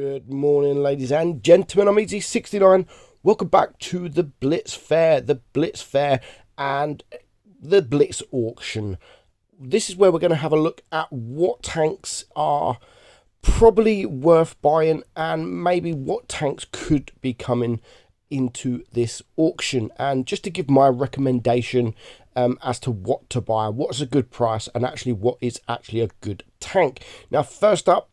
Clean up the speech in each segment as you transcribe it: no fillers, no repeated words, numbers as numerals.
Good morning, ladies and gentlemen. I'm Easy69. Welcome back to the Blitz Fair, and the Blitz auction. This is where we're going to have a look at what tanks are probably worth buying and maybe what tanks could be coming into this auction. And just to give my recommendation as to what to buy, what's a good price, and actually what is actually a good tank. Now, first up,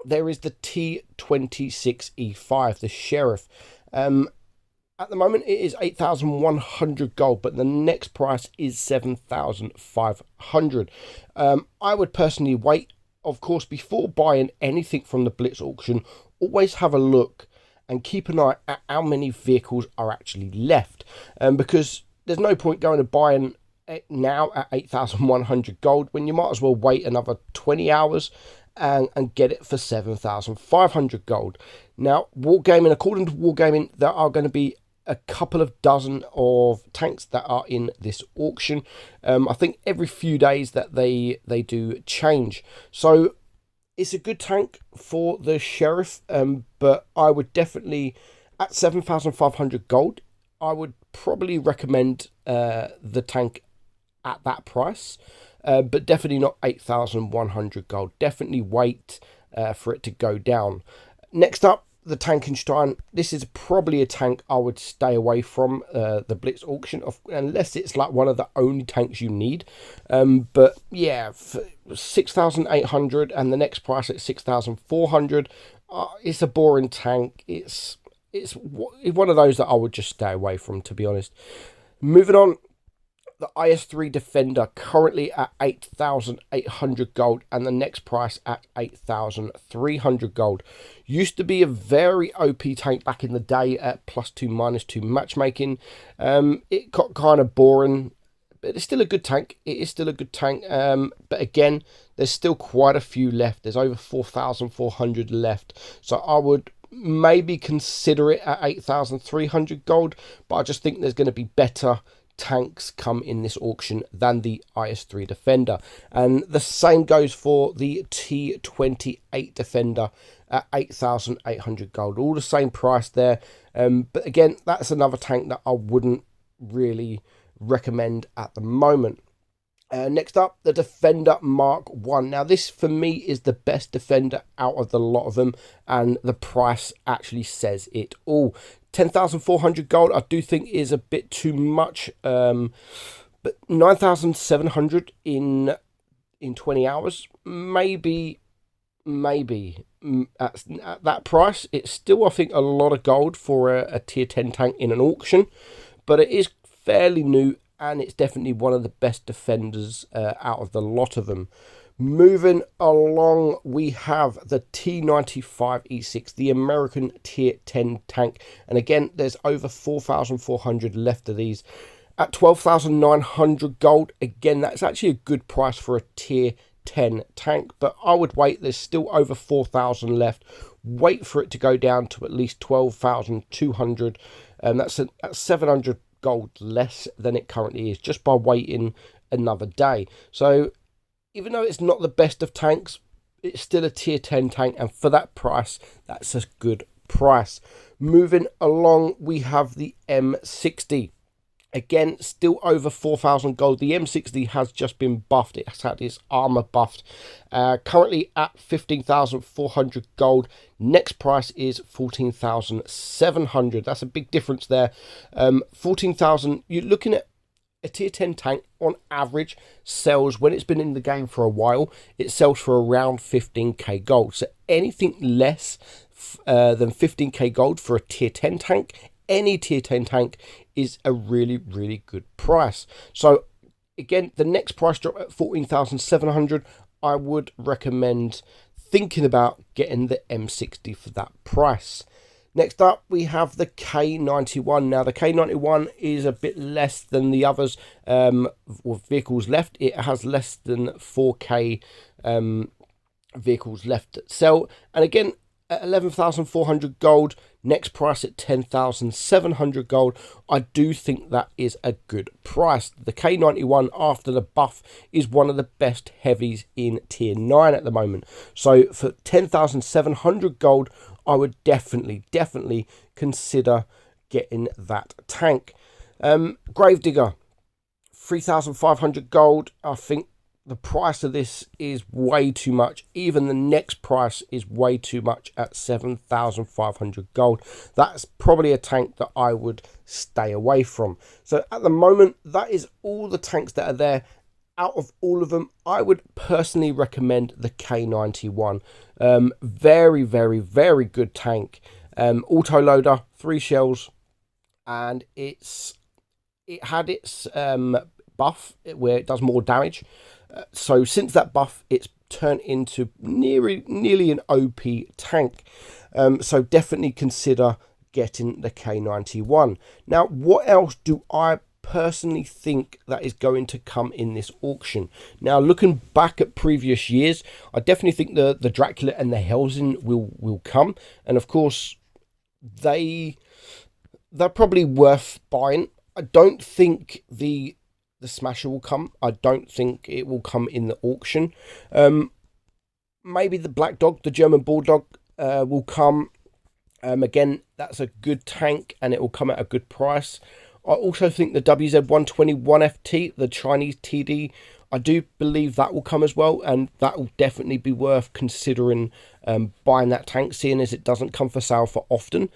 there is the T26E5, the Sheriff. At the moment, it is 8,100 gold, but the next price is 7,500. I would personally wait, of course, before buying anything from the Blitz auction. Always have a look and keep an eye at how many vehicles are actually left, because there's no point going and buying it now at 8,100 gold when you might as well wait another 20 hours and get it for 7,500 gold. Now, Wargaming, according to Wargaming, there are going to be a couple of dozen of tanks that are in this auction. I think every few days that they do change. So it's a good tank for the Sheriff, but I would definitely, at 7,500 gold, I would probably recommend the tank at that price. But definitely not 8,100 gold. Definitely wait for it to go down. Next up, the Tankenstein. This is probably a tank I would stay away from the Blitz auction, unless it's like one of the only tanks you need. But yeah, 6,800 and the next price at 6,400. It's a boring tank. It's one of those that I would just stay away from, to be honest. Moving on. The IS-3 Defender currently at 8,800 gold and the next price at 8,300 gold. Used to be a very OP tank back in the day at +2, -2 matchmaking. It got kind of boring, but it's still a good tank. It is still a good tank. But again, there's still quite a few left. There's over 4,400 left. So I would maybe consider it at 8,300 gold, but I just think there's going to be better tanks come in this auction than the IS-3 Defender, and the same goes for the T28 Defender at 8,800 gold. All the same price there, but again, that's another tank that I wouldn't really recommend at the moment. Next up, the Defender Mark 1. Now, this for me is the best Defender out of the lot of them, and the price actually says it all. 10,400 gold, I do think is a bit too much, but 9,700 in 20 hours, maybe at that price, it's still, I think, a lot of gold for a tier 10 tank in an auction, but it is fairly new. And it's definitely one of the best defenders out of the lot of them. Moving along, we have the T95E6, the American Tier 10 tank. And again, there's over 4,400 left of these. At 12,900 gold, again, that's actually a good price for a Tier 10 tank. But I would wait, there's still over 4,000 left. Wait for it to go down to at least 12,200. That's 700 gold less than it currently is, just by waiting another day. So even though it's not the best of tanks, it's still a tier 10 tank, and for that price, that's a good price. Moving along, we have the M60. Again, still over 4,000 gold. The M60 has just been buffed. It has had its armor buffed. Currently at 15,400 gold. Next price is 14,700. That's a big difference there. 14,000. You're looking at a tier 10 tank on average sells, when it's been in the game for a while, it sells for around 15k gold. So anything less than 15k gold for a tier 10 tank, any tier 10 tank, is a really, really good price. So again, the next price drop at 14,700, I would recommend thinking about getting the M60 for that price. Next up, we have the K91. Now, the K91 is a bit less than the others with vehicles left. It has less than 4k vehicles left to sell. And again, at 11,400 gold, next price at 10,700 gold. I do think that is a good price. The K91 after the buff is one of the best heavies in tier 9 at the moment. So for 10,700 gold, I would definitely consider getting that tank. Gravedigger, 3,500 gold. I think the price of this is way too much. Even the next price is way too much at 7,500 gold. That's probably a tank that I would stay away from. So at the moment, that is all the tanks that are there. Out of all of them, I would personally recommend the K91. Very good tank. Auto loader, 3 shells, and it had its buff where it does more damage. So since that buff, it's turned into nearly an OP tank. So definitely consider getting the K91. Now, what else do I personally think that is going to come in this auction? Now, looking back at previous years, I definitely think the Dracula and the Helsing will come, and of course they're probably worth buying. I don't think the Smasher will come. I don't think it will come in the auction. Maybe the Black Dog, the German Bulldog, will come. Again, that's a good tank and it will come at a good price. I also think the WZ121FT, the Chinese TD, I do believe that will come as well, and that will definitely be worth considering buying that tank, seeing as it doesn't come for sale for often.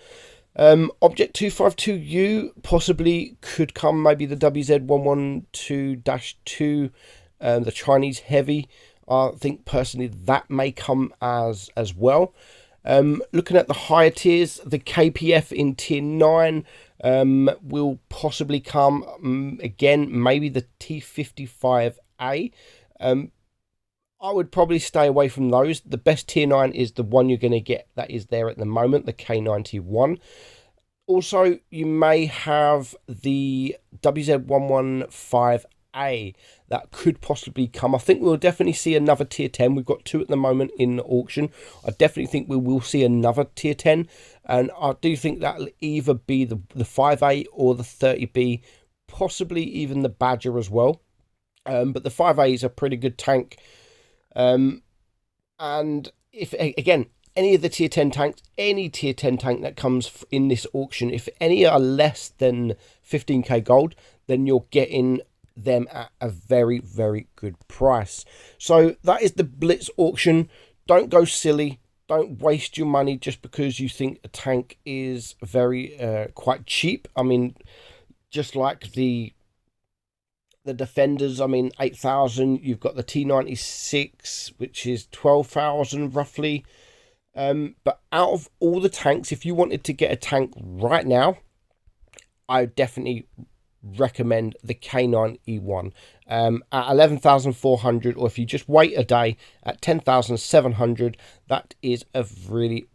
Object 252U possibly could come, maybe the WZ112-2, the Chinese heavy. I think personally that may come as well. Looking at the higher tiers, the KPF in tier 9 will possibly come. Again, maybe the T55A. I would probably stay away from those. The best tier 9 is the one you're going to get that is there at the moment, the K91. Also, you may have the WZ115A that could possibly come. I think we'll definitely see another tier 10. We've got 2 at the moment in the auction. I definitely think we will see another tier 10. And I do think that'll either be the 5A or the 30B, possibly even the Badger as well. But the 5A is a pretty good tank. And if, again, any of the tier 10 tanks, any tier 10 tank that comes in this auction, if any are less than 15k gold, then you're getting them at a very good price. So that is the Blitz auction. Don't go silly. Don't waste your money just because you think a tank is quite cheap. I mean, just like the Defenders, I mean, 8,000. You've got the T96, which is 12,000 roughly. But out of all the tanks, if you wanted to get a tank right now, I would definitely recommend the K9E1 at 11,400, or if you just wait a day at 10,700, that is a really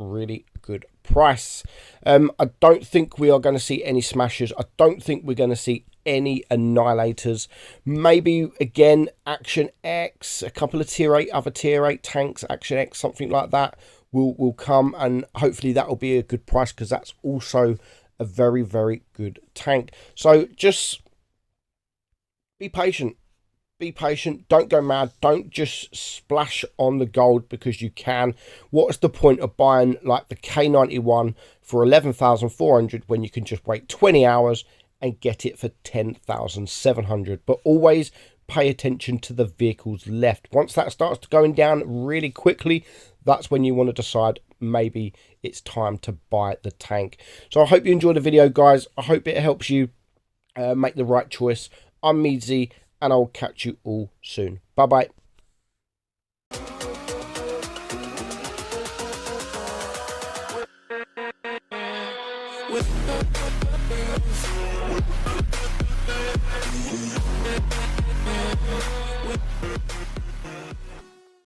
good price. I don't think we are going to see any smashers. I don't think we're going to see any annihilators. Maybe again Action X, a couple of other tier 8 tanks, Action X, something like that will come, and hopefully that will be a good price because that's also a very good tank. So just be patient. Don't go mad. Don't just splash on the gold because you can. What's the point of buying like the K91 for 11,400 when you can just wait 20 hours and get it for 10,700? But always pay attention to the vehicles left. Once that starts going down really quickly, that's when you want to decide maybe it's time to buy the tank. So I hope you enjoyed the video, guys. I hope it helps you make the right choice. I'm Meadsy, and I'll catch you all soon. Bye-bye. With